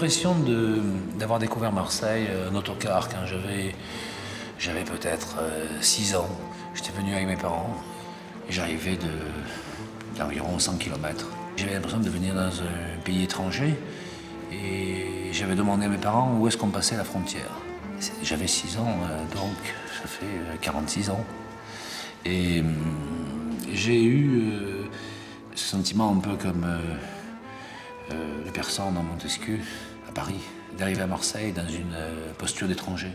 l'impression d'avoir découvert Marseille en autocar quand j'avais peut-être 6 ans. J'étais venu avec mes parents et j'arrivais d'environ 100 km. J'avais l'impression de venir dans un pays étranger et j'avais demandé à mes parents où est-ce qu'on passait la frontière. J'avais 6 ans, donc ça fait 46 ans. Et j'ai eu ce sentiment un peu comme les personnes dans Montesquieu, à Paris, d'arriver à Marseille dans une posture d'étranger.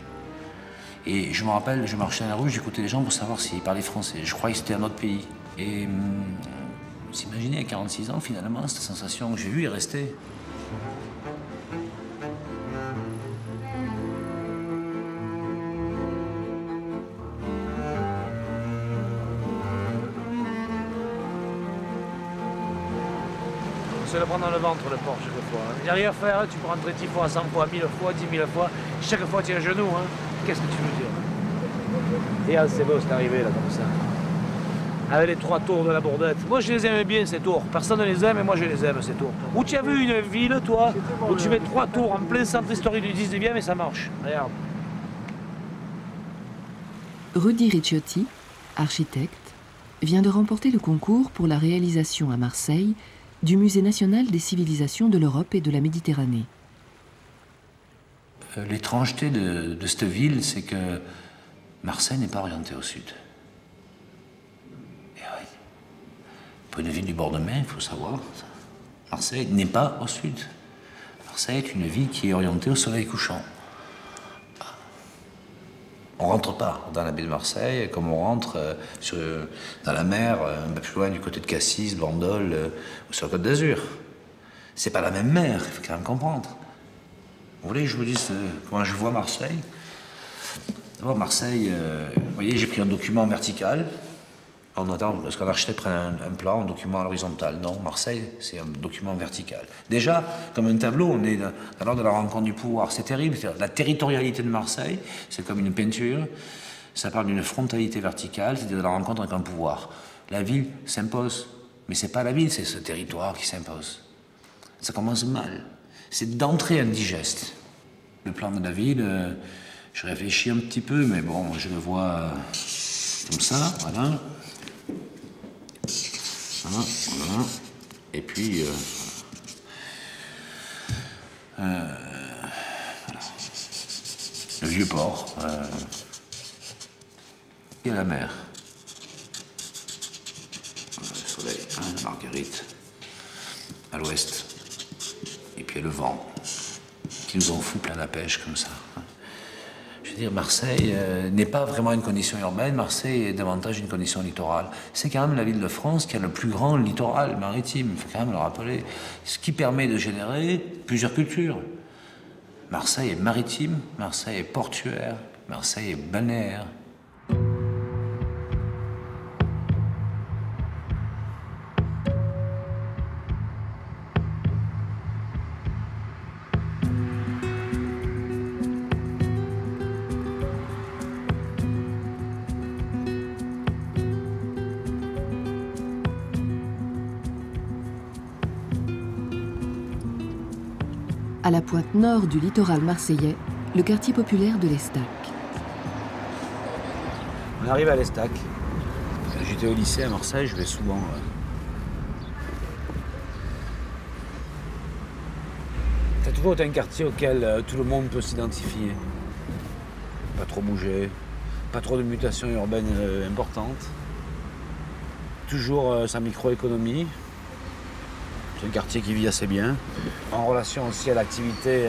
Et je me rappelle, je marchais dans la rue, j'écoutais les gens pour savoir s'ils parlaient français. Je croyais que c'était un autre pays. Et vous imaginez, à 46 ans, finalement, cette sensation que j'ai eue est restée. Se le prendre dans le ventre, le porc, chaque fois. Il n'y a rien à faire, tu peux rentrer 10 fois, 100 fois, 1000 fois, 10 000 fois. Chaque fois, tu es à genoux. Hein. Qu'est-ce que tu veux dire? Et ah, c'est beau, c'est arrivé, là, comme ça. Avec les 3 tours de la Bourdette. Moi, je les aime bien, ces tours. Personne ne les aime, mais moi, je les aime, ces tours. Où tu as vu une ville, toi, où tu mets 3 tours en plein centre historique du 19e et ça marche. Regarde. Rudy Ricciotti, architecte, vient de remporter le concours pour la réalisation à Marseille du Musée national des civilisations de l'Europe et de la Méditerranée. L'étrangeté de cette ville, c'est que Marseille n'est pas orientée au sud. Et oui. Pour une ville du bord de mer, il faut savoir, Marseille n'est pas au sud. Marseille est une ville qui est orientée au soleil couchant. On ne rentre pas dans la baie de Marseille comme on rentre dans la mer, un peu plus loin du côté de Cassis, Bandol ou sur la Côte d'Azur. C'est pas la même mer, il faut quand même comprendre. Vous voulez que je vous dise comment je vois Marseille? D'abord, Marseille, vous voyez, j'ai pris un document vertical. On attend, parce qu'un architecte prend un plan, un document à l'horizontale. Non, Marseille, c'est un document vertical. Déjà, comme un tableau, on est dans l'ordre de la rencontre du pouvoir. C'est terrible. La territorialité de Marseille, c'est comme une peinture. Ça parle d'une frontalité verticale, c'est-à-dire de la rencontre avec un pouvoir. La ville s'impose. Mais c'est pas la ville, c'est ce territoire qui s'impose. Ça commence mal. C'est d'entrée indigeste. Le plan de la ville, je réfléchis un petit peu, mais bon, je le vois comme ça, voilà. Voilà. Et puis, voilà. Le vieux port. Et la mer. Le soleil, hein, la Marguerite. À l'ouest. Et puis le vent, qui nous en fout plein la pêche comme ça. Je veux dire, Marseille n'est pas vraiment une condition urbaine, Marseille est davantage une condition littorale. C'est quand même la ville de France qui a le plus grand littoral maritime, il faut quand même le rappeler. Ce qui permet de générer plusieurs cultures. Marseille est maritime, Marseille est portuaire, Marseille est balnéaire. À la pointe nord du littoral marseillais, le quartier populaire de l'Estac. On arrive à l'Estac. J'étais au lycée à Marseille, je vais souvent. Ça a toujours été un quartier auquel tout le monde peut s'identifier. Pas trop bouger, pas trop de mutations urbaines importantes. Toujours sa microéconomie. C'est un quartier qui vit assez bien, en relation aussi à l'activité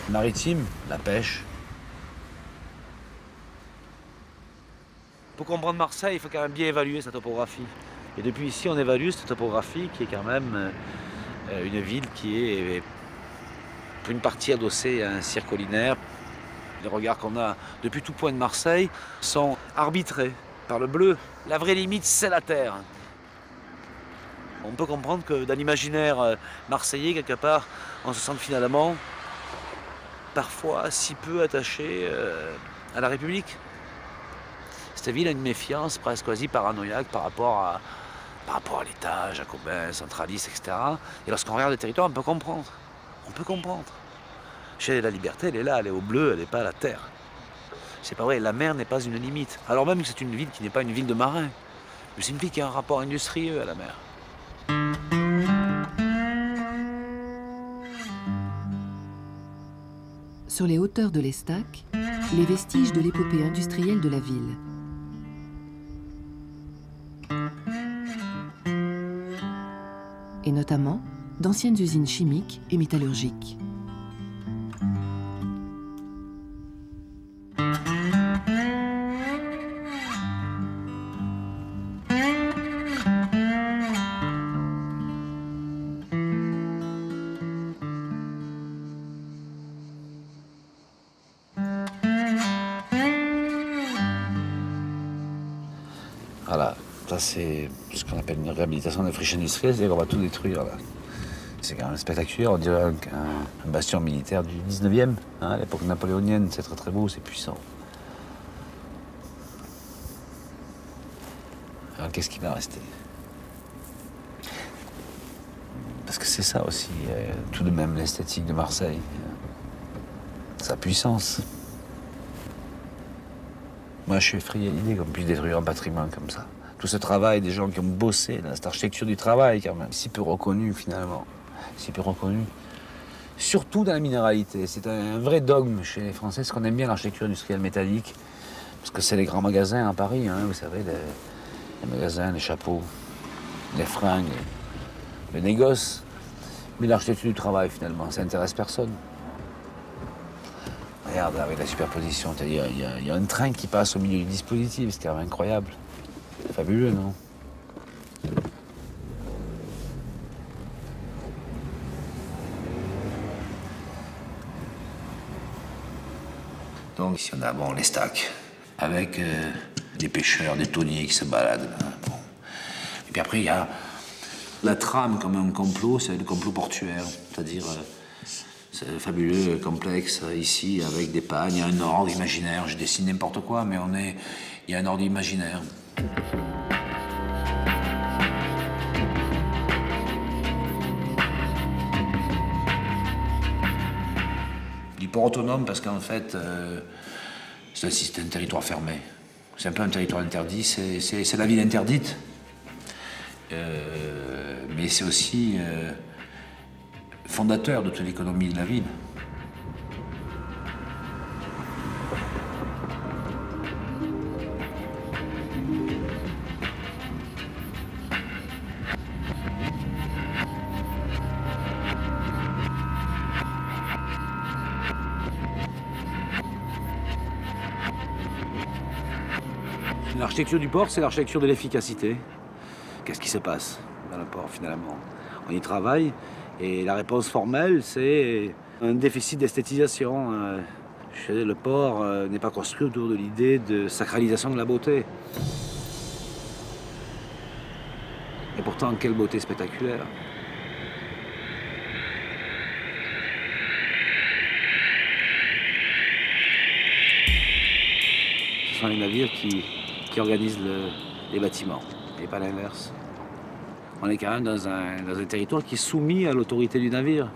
maritime, la pêche. Pour comprendre Marseille, il faut quand même bien évaluer sa topographie. Et depuis ici, on évalue cette topographie qui est quand même une ville qui est pour une partie adossée à un cirque collinaire. Les regards qu'on a depuis tout point de Marseille sont arbitrés par le bleu. La vraie limite, c'est la terre. On peut comprendre que dans l'imaginaire marseillais, quelque part, on se sent finalement parfois si peu attaché à la République. Cette ville a une méfiance presque quasi paranoïaque par rapport à l'État, jacobin, centraliste, etc. Et lorsqu'on regarde le territoire, on peut comprendre. On peut comprendre. Chez la liberté, elle est là, elle est au bleu, elle n'est pas à la terre. C'est pas vrai, la mer n'est pas une limite. Alors même que c'est une ville qui n'est pas une ville de marins, mais c'est une ville qui a un rapport industrieux à la mer. Sur les hauteurs de l'Estac, les vestiges de l'épopée industrielle de la ville. Et notamment d'anciennes usines chimiques et métallurgiques. Voilà, ça c'est ce qu'on appelle une réhabilitation de friche industrielle, c'est-à-dire qu'on va tout détruire là. C'est quand même spectaculaire, on dirait un bastion militaire du 19e, hein, à l'époque napoléonienne, c'est très très beau, c'est puissant. Alors qu'est-ce qui va rester? Parce que c'est ça aussi, tout de même l'esthétique de Marseille, sa puissance. Moi, je suis effrayé à l'idée qu'on puisse détruire un patrimoine comme ça. Tout ce travail des gens qui ont bossé, là, cette architecture du travail, quand même, si peu reconnue, finalement. Si peu reconnue. Surtout dans la minéralité. C'est un vrai dogme chez les Français, parce qu'on aime bien l'architecture industrielle métallique. Parce que c'est les grands magasins à Paris, hein, vous savez, les magasins, les chapeaux, les fringues, le négoce. Mais l'architecture du travail, finalement, ça n'intéresse personne. Regarde, avec la superposition, c'est-à-dire il y a un train qui passe au milieu du dispositif, c'est quand même incroyable. C'est fabuleux, non? Donc ici on a bon, les stacks, avec des pêcheurs, des tonniers qui se baladent. Là, bon. Et puis après il y a la trame comme un complot, c'est le complot portuaire, c'est-à-dire... c'est un fabuleux complexe ici avec des pagnes, il y a un ordre imaginaire. Je dessine n'importe quoi, mais il y a un ordre imaginaire. Du port autonome parce qu'en fait, c'est un territoire fermé. C'est un peu un territoire interdit, c'est la ville interdite. Mais c'est aussi... fondateur de toute l'économie de la ville. L'architecture du port, c'est l'architecture de l'efficacité. Qu'est-ce qui se passe dans le port, finalement? On y travaille. Et la réponse formelle, c'est un déficit d'esthétisation. Le port n'est pas construit autour de l'idée de sacralisation de la beauté. Et pourtant, quelle beauté spectaculaire. Ce sont les navires qui organisent les bâtiments, et pas l'inverse. On est quand même dans un territoire qui est soumis à l'autorité du navire.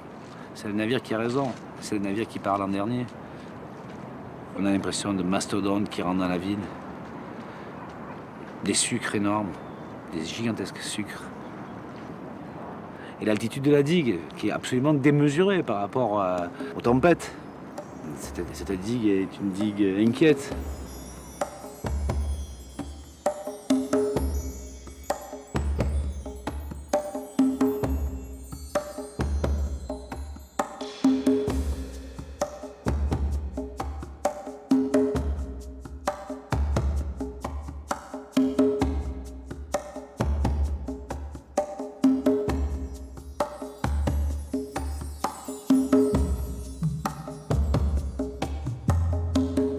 C'est le navire qui a raison, c'est le navire qui parle en dernier. On a l'impression de mastodontes qui rentrent dans la ville. Des sucres énormes, des gigantesques sucres. Et l'altitude de la digue, qui est absolument démesurée par rapport aux tempêtes. Cette digue est une digue inquiète.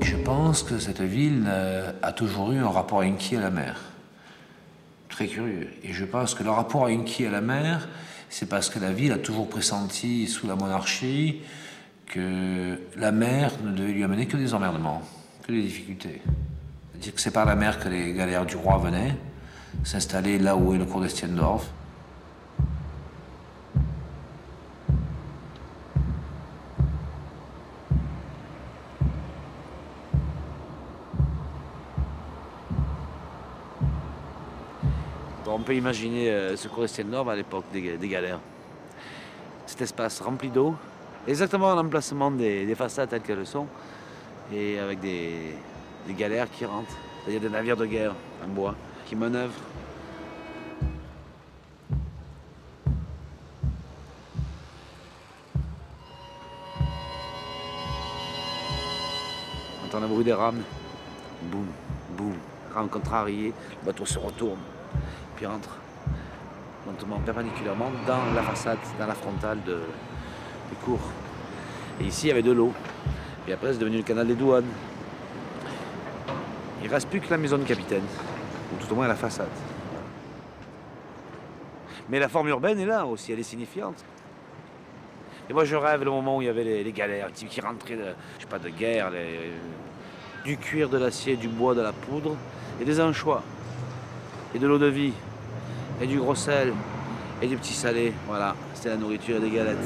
Je pense que cette ville a toujours eu un rapport inquiet à la mer. Très curieux. Et je pense que le rapport inquiet à la mer, c'est parce que la ville a toujours pressenti, sous la monarchie, que la mer ne devait lui amener que des emmerdements, que des difficultés. C'est-à-dire que c'est par la mer que les galères du roi venaient s'installer là où est le cours d'Estiendorf. on peut imaginer ce qu'aurait été le Nord à l'époque des galères. Cet espace rempli d'eau, exactement à l'emplacement des façades telles qu'elles sont, et avec des galères qui rentrent, c'est-à-dire des navires de guerre en bois qui manœuvrent. On entend le bruit des rames, boum, boum, rame contrariée, le bateau se retourne, puis rentre lentement, perpendiculairement dans la façade, dans la frontale des cours. Et ici, il y avait de l'eau. Et après, c'est devenu le canal des douanes. Il ne reste plus que la maison de capitaine, ou tout au moins la façade. Mais la forme urbaine est là aussi, elle est signifiante. Et moi, je rêve le moment où il y avait les galères, qui rentraient, je sais pas, de guerre, du cuir, de l'acier, du bois, de la poudre, et des anchois, et de l'eau de vie, et du gros sel, et du petit salé. Voilà, c'était la nourriture et des galettes.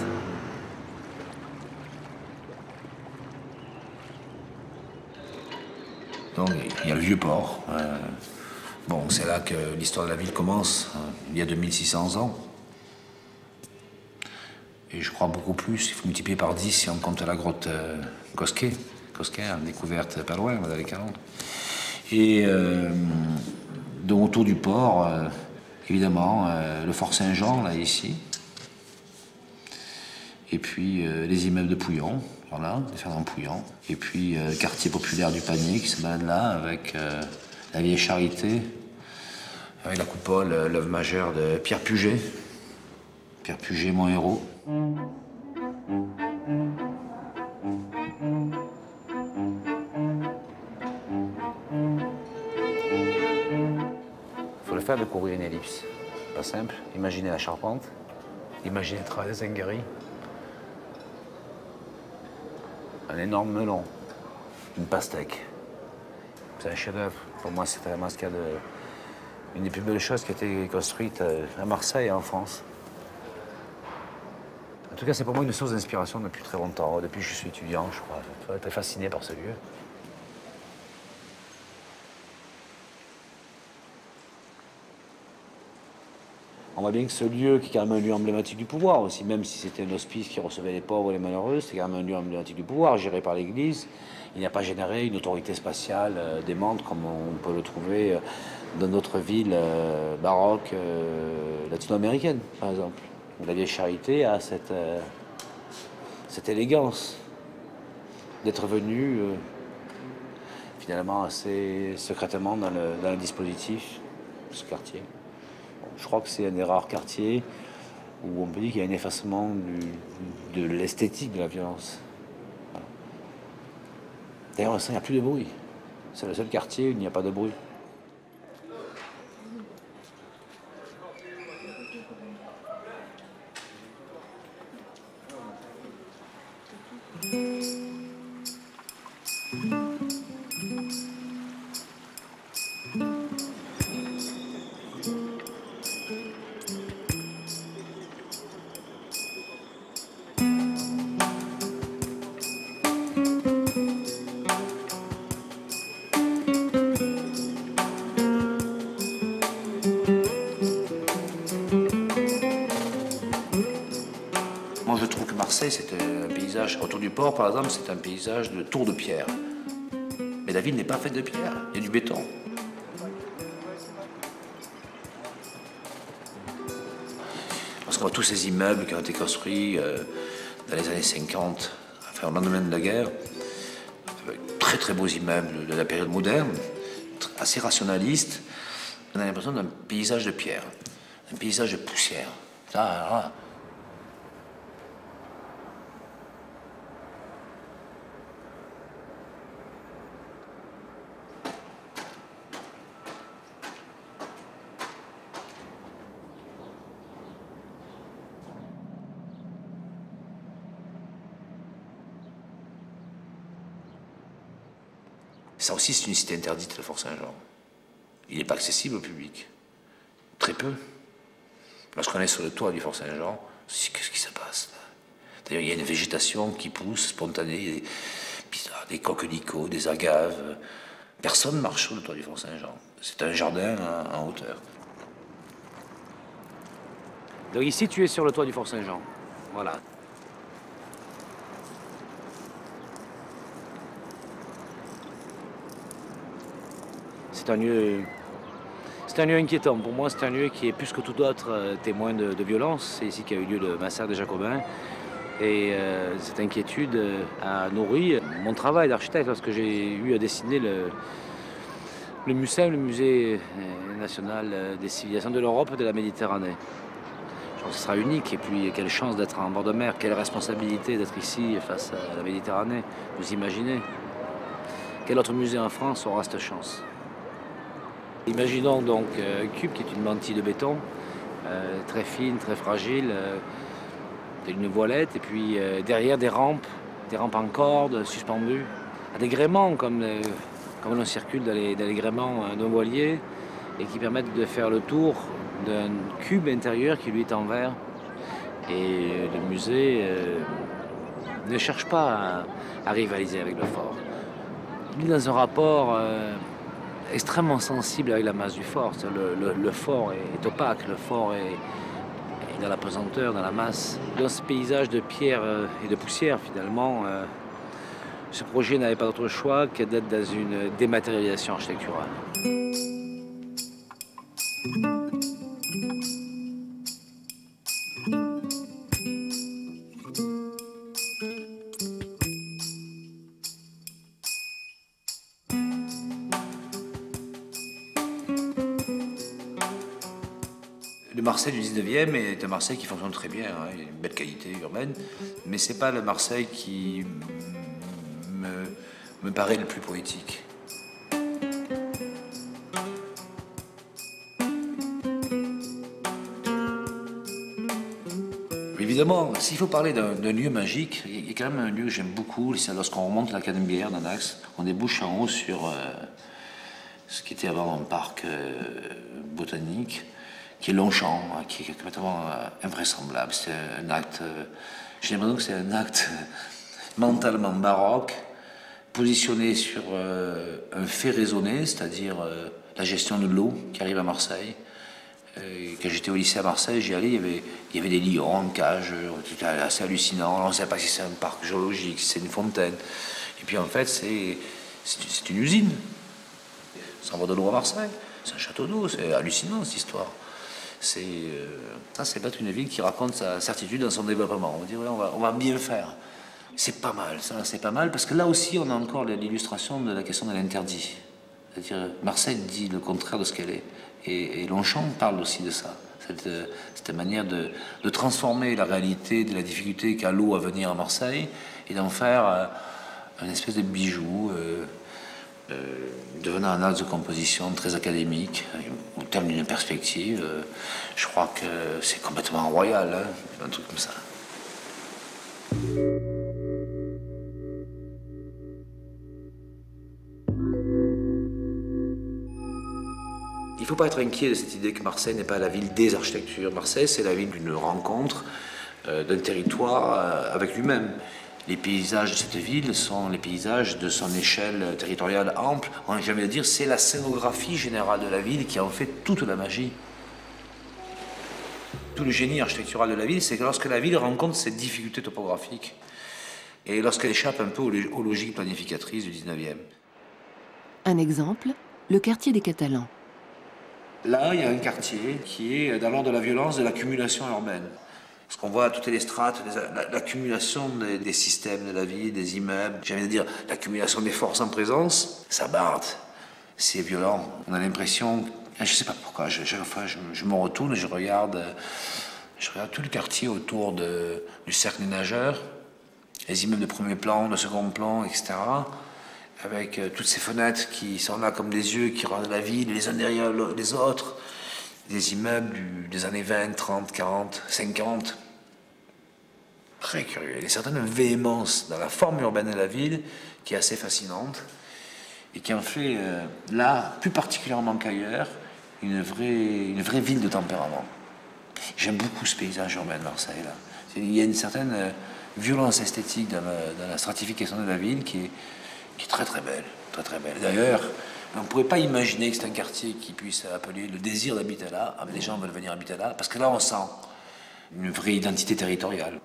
Donc il y a le vieux port. Bon, c'est là que l'histoire de la ville commence, il y a 2600 ans. Et je crois beaucoup plus, il faut multiplier par 10 si on compte la grotte Cosquet, découverte pas loin, dans les 40. Et donc autour du port, évidemment, le Fort Saint-Jean, là, ici. Et puis les immeubles de Pouillon, voilà, de Fernand Pouillon. Et puis le quartier populaire du Panier qui se balade là, avec la vieille Charité, avec la coupole, l'œuvre majeure de Pierre Puget. Pierre Puget, mon héros. Il faut le faire de courir une ellipse. Pas simple. Imaginez la charpente. Imaginez le travail des zingueries. Un énorme melon. Une pastèque. C'est un chef-d'œuvre. Pour moi, c'est vraiment une des plus belles choses qui a été construite à Marseille et en France. En tout cas, c'est pour moi une source d'inspiration depuis très longtemps. Depuis que je suis étudiant, je crois. Je suis très fasciné par ce lieu. On voit bien que ce lieu, qui est quand même un lieu emblématique du pouvoir aussi, même si c'était un hospice qui recevait les pauvres et les malheureux, c'était quand même un lieu emblématique du pouvoir, géré par l'Église. Il n'a pas généré une autorité spatiale démente comme on peut le trouver dans d'autres villes baroques latino-américaines, par exemple. La vieille Charité a cette élégance d'être venue finalement assez secrètement dans le dispositif de ce quartier. Je crois que c'est un des rares quartiers où on peut dire qu'il y a un effacement de l'esthétique de la violence. D'ailleurs, il n'y a plus de bruit. C'est le seul quartier où il n'y a pas de bruit. Moi, je trouve que Marseille, c'est un paysage, autour du port, par exemple, c'est un paysage de tours de pierre. Mais la ville n'est pas faite de pierre, il y a du béton. Parce qu'on voit tous ces immeubles qui ont été construits dans les années 50, enfin, au lendemain de la guerre, avec très très beaux immeubles de la période moderne, assez rationalistes. On a l'impression d'un paysage de pierre, un paysage de poussière. Ça, ça aussi, c'est une cité interdite, le Fort Saint-Jean. Il n'est pas accessible au public. Très peu. Lorsqu'on est sur le toit du Fort Saint-Jean, qu'est-ce qui se passe là? D'ailleurs, il y a une végétation qui pousse, spontanée, des coquelicots, des agaves. Personne ne marche sur le toit du Fort Saint-Jean. C'est un jardin en hauteur. Donc ici, tu es sur le toit du Fort Saint-Jean. Voilà. C'est un lieu inquiétant. Pour moi, c'est un lieu qui est plus que tout autre témoin de violence. C'est ici qu'a eu lieu le massacre des Jacobins. Et cette inquiétude a nourri mon travail d'architecte lorsque j'ai eu à dessiner le MUCEM, le Musée national des civilisations de l'Europe et de la Méditerranée. Je pense que ce sera unique. Et puis, quelle chance d'être en bord de mer, quelle responsabilité d'être ici face à la Méditerranée. Vous imaginez? Quel autre musée en France aura cette chance? Imaginons donc un cube qui est une mantille de béton, très fine, très fragile, une voilette, et puis derrière des rampes en corde suspendues, à des gréements comme l'on circule dans les gréements d'un voilier, et qui permettent de faire le tour d'un cube intérieur qui lui est en verre. Et le musée ne cherche pas à rivaliser avec le fort. Il est dans un rapport extrêmement sensible avec la masse du fort. Le fort est opaque, le fort est dans la pesanteur, dans la masse. Dans ce paysage de pierre et de poussière, finalement, ce projet n'avait pas d'autre choix que d'être dans une dématérialisation architecturale. Le Marseille du 19e est un Marseille qui fonctionne très bien, hein. Il y a une belle qualité urbaine, mais c'est pas le Marseille qui me paraît le plus poétique. Évidemment, s'il faut parler d'un lieu magique, il y a quand même un lieu que j'aime beaucoup, c'est lorsqu'on remonte la Canebière dans Dax, on débouche en haut sur ce qui était avant un parc botanique, qui est Longchamp, qui est complètement invraisemblable. C'est un acte, j'ai l'impression que c'est un acte mentalement baroque, positionné sur un fait raisonné, c'est-à-dire la gestion de l'eau qui arrive à Marseille. Quand j'étais au lycée à Marseille, j'y allais, il y avait des lions en cage, c'était assez hallucinant. On ne savait pas si c'est un parc géologique, si c'est une fontaine. Et puis en fait, c'est une usine. Ça envoie de l'eau à Marseille, c'est un château d'eau, c'est hallucinant cette histoire. Ça, c'est peut-être une ville qui raconte sa certitude dans son développement. On dit, ouais, on va bien faire. C'est pas mal, ça, c'est pas mal, parce que là aussi, on a encore l'illustration de la question de l'interdit. C'est-à-dire, Marseille dit le contraire de ce qu'elle est. Et Longchamp parle aussi de ça. Cette manière de transformer la réalité de la difficulté qu'a l'eau à venir à Marseille et d'en faire une espèce de bijou. Devenant un acte de composition très académique, au terme d'une perspective, je crois que c'est complètement royal, hein, un truc comme ça. Il ne faut pas être inquiet de cette idée que Marseille n'est pas la ville des architectures. Marseille, c'est la ville d'une rencontre d'un territoire avec lui-même. Les paysages de cette ville sont les paysages de son échelle territoriale ample. On n'a jamais à dire, c'est la scénographie générale de la ville qui en fait toute la magie. Tout le génie architectural de la ville, c'est que lorsque la ville rencontre ses difficultés topographiques et lorsqu'elle échappe un peu aux logiques planificatrices du 19e. Un exemple, le quartier des Catalans. Là, il y a un quartier qui est dans l'ordre de la violence de l'accumulation urbaine. Parce qu'on voit toutes les strates, l'accumulation des systèmes de la vie, des immeubles, j'ai envie de dire l'accumulation des forces en présence, ça barde, c'est violent. On a l'impression, je ne sais pas pourquoi, chaque fois je me retourne et je regarde tout le quartier autour du cercle des nageurs, les immeubles de premier plan, de second plan, etc. Avec toutes ces fenêtres qui sont là comme des yeux qui regardent la ville les uns derrière les autres. Des immeubles des années 20, 30, 40, 50. Très curieux. Il y a une certaine véhémence dans la forme urbaine de la ville qui est assez fascinante et qui en fait, là, plus particulièrement qu'ailleurs, une vraie ville de tempérament. J'aime beaucoup ce paysage urbain de Marseille, là. Il y a une certaine violence esthétique dans la stratification de la ville qui est très très belle. Très très belle. D'ailleurs, on ne pourrait pas imaginer que c'est un quartier qui puisse appeler le désir d'habiter là. Ah, mais les gens veulent venir habiter là, parce que là, on sent une vraie identité territoriale.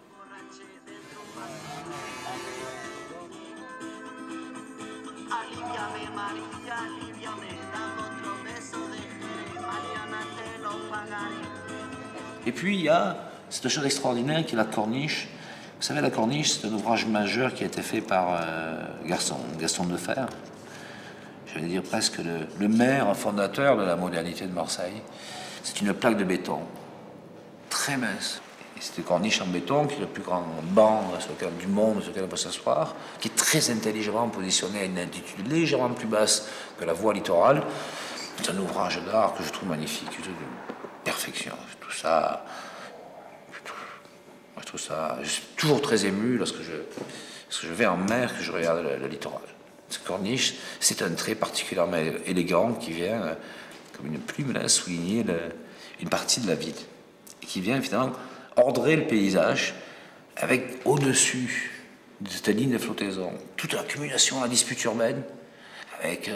Et puis il y a cette chose extraordinaire qui est la corniche. Vous savez, la corniche, c'est un ouvrage majeur qui a été fait par Gaston Defferre. J'allais dire presque le maire fondateur de la modernité de Marseille. C'est une plaque de béton, très mince. Et c'est une corniche en béton qui est le plus grand banc du monde sur lequel on peut s'asseoir, qui est très intelligemment positionné à une altitude légèrement plus basse que la voie littorale. C'est un ouvrage d'art que je trouve magnifique, de perfection. Tout ça, je trouve ça. Je suis toujours très ému lorsque je vais en mer, que je regarde le littoral. Cette corniche, c'est un trait particulièrement élégant qui vient, comme une plume, là, souligner une partie de la ville. Et qui vient finalement ordrer le paysage avec au-dessus de cette ligne de flottaison toute l'accumulation, la dispute urbaine, avec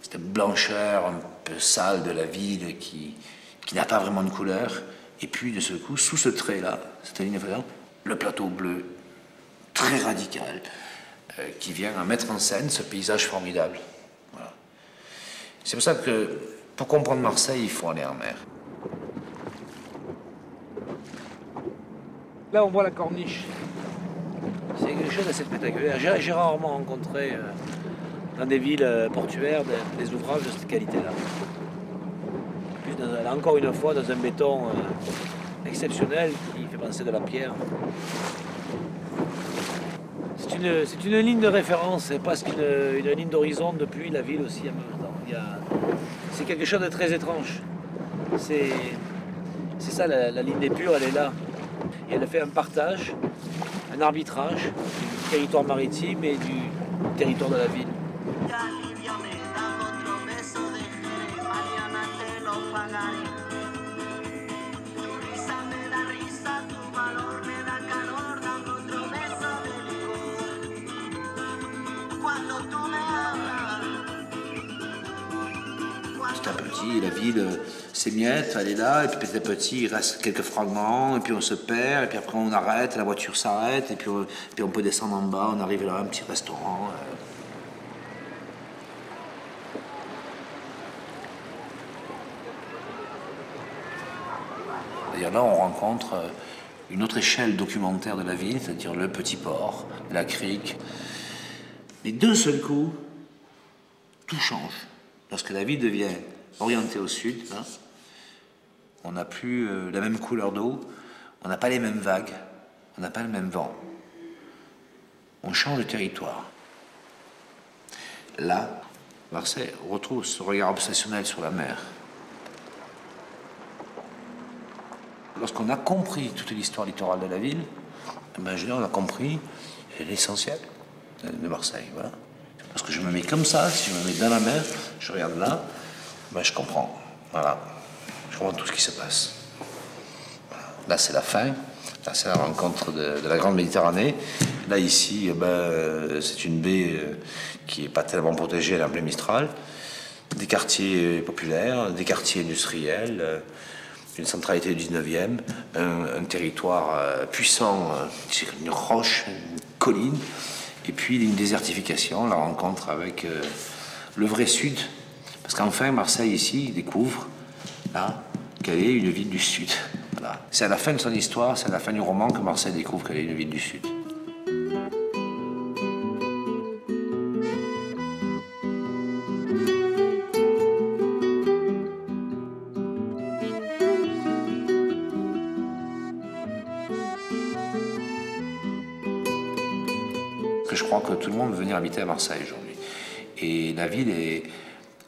cette blancheur un peu sale de la ville qui n'a pas vraiment de couleur. Et puis, de ce coup, sous ce trait-là, cette ligne de flottaison, le plateau bleu, très radical, qui vient à mettre en scène ce paysage formidable. Voilà. C'est pour ça que, pour comprendre Marseille, il faut aller en mer. Là, on voit la corniche. C'est quelque chose d'assez spectaculaire. J'ai rarement rencontré dans des villes portuaires des ouvrages de cette qualité-là. Là, encore une fois, dans un béton exceptionnel qui fait penser de la pierre. C'est une ligne de référence, c'est presque une ligne d'horizon depuis la ville aussi en même temps. C'est quelque chose de très étrange. C'est ça, la ligne des Pures, elle est là. Et elle a fait un partage, un arbitrage du territoire maritime et du territoire de la ville. Petit à petit, la ville s'émiette, elle est là, et puis petit à petit, il reste quelques fragments, et puis on se perd, et puis après on arrête, la voiture s'arrête, et puis on peut descendre en bas, on arrive là, un petit restaurant. D'ailleurs là, on rencontre une autre échelle documentaire de la ville, c'est-à-dire le petit port, la crique. Mais d'un seul coup, tout change. Lorsque la ville devient orientée au sud, hein, on n'a plus la même couleur d'eau, on n'a pas les mêmes vagues, on n'a pas le même vent. On change de territoire. Là, Marseille retrouve ce regard obsessionnel sur la mer. Lorsqu'on a compris toute l'histoire littorale de la ville, ben, on a compris l'essentiel de Marseille. Voilà. Parce que je me mets comme ça, si je me mets dans la mer, je regarde là, ben je comprends. Voilà. Je comprends tout ce qui se passe. Voilà. Là, c'est la fin. Là, c'est la rencontre de la Grande Méditerranée. Là, ici, ben, c'est une baie qui n'est pas tellement protégée, elle est en plein Mistral. Des quartiers populaires, des quartiers industriels, une centralité du 19e, un territoire puissant, une roche, une colline. Et puis une désertification, la rencontre avec le vrai Sud. Parce qu'enfin, Marseille, ici, découvre là, qu'elle est une ville du Sud. Voilà. C'est à la fin de son histoire, c'est à la fin du roman que Marseille découvre qu'elle est une ville du Sud. Je crois que tout le monde veut venir habiter à Marseille aujourd'hui. Et la ville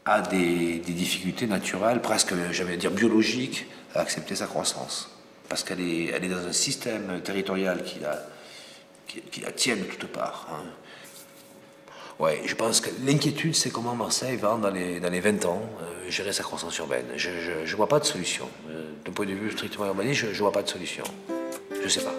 a des difficultés naturelles, presque, j'allais dire, biologiques, à accepter sa croissance. Parce qu'elle est dans un système territorial qui la tient de toutes parts. Hein. Ouais, je pense que l'inquiétude, c'est comment Marseille va, dans les 20 ans, gérer sa croissance urbaine. Je ne vois pas de solution. D'un point de vue strictement urbaniste, je ne vois pas de solution. Je ne sais pas.